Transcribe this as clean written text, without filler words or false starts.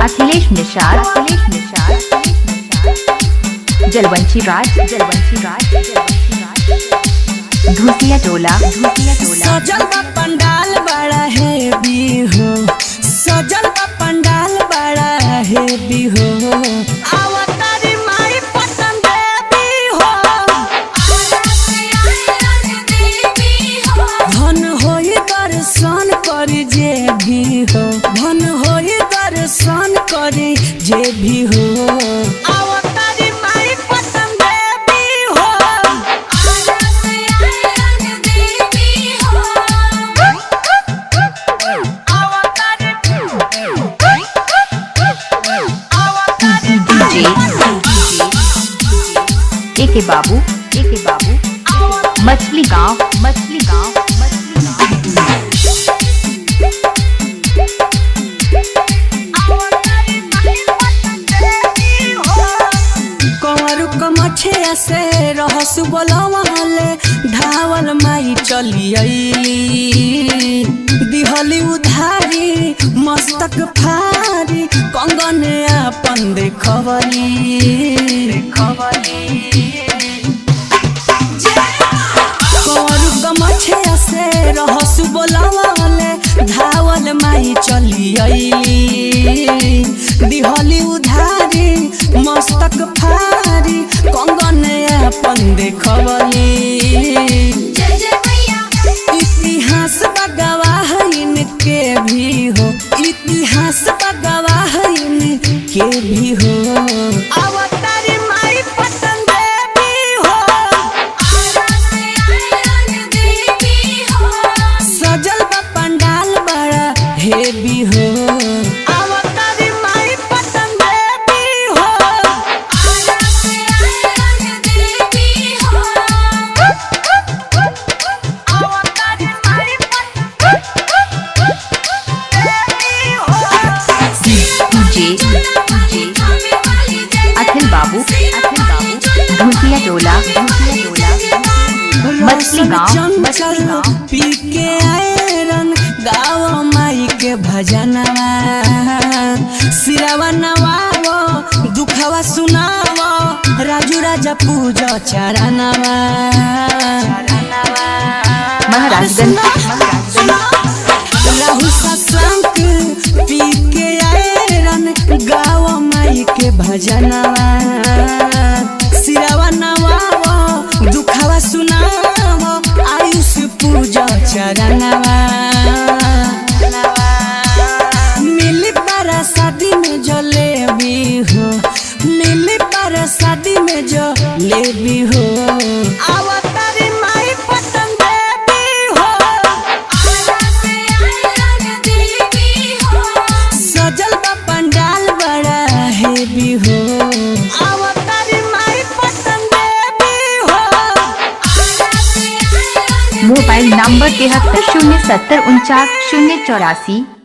अखिलेश निषाद जलवंशी राज धूसिया टोला सजल बा पंडाल बड़ा है बिहो, सजल बा पंडाल बड़ा है बिहो। अवतारी माई पसंद बिहो, धन होई दर्शन करी जे भी हो, धन होई दर्शन करी जे भी हो। अवतारी माई पसंद बिहो, एके बाबू मछली गांव कंवरू कमछिया से रहस बोलवाले धावल माई चली अइली। दिहली उधारी मस्तक फारी कंगन अपन देखवली। कंवरू कमछिया से रहस बोलवाले धावल माई चली अइली। दिहली उधारी मस्तक फारी कंगन अपन देखवली। इतिहास गवाह इनके भी हो, इतिहास गवाह इनके भी हो। अवतारी माई पसंद भी हो, सजल बा पंडाल बड़ा है भी हो। अवतारी माई पसंद भी हो, अवतारी माई अखिल बाबू धूसिया टोला मछली गांव पी के आयरन गाँव माई के भजनवा। सिरवा नवावो दुखवा सुनावो राजू राजा पूजा चरणवा। महाराजगंज राहुल सत्संग पी के आयरन गाँव माई के भजनवा। सिरवा नवावो दुखवा सुनावो आयुष पूजा चरणवा। मिली बारा शादी में जो ले भी हो, मिली बारा शादी में जो ले भी हो। अवतारी माई पसंद भी हो, सजल बा पंडाल बड़ा है भी हो। अवतारी माई पसंद भी हो। Mobile number 73 070 49 084।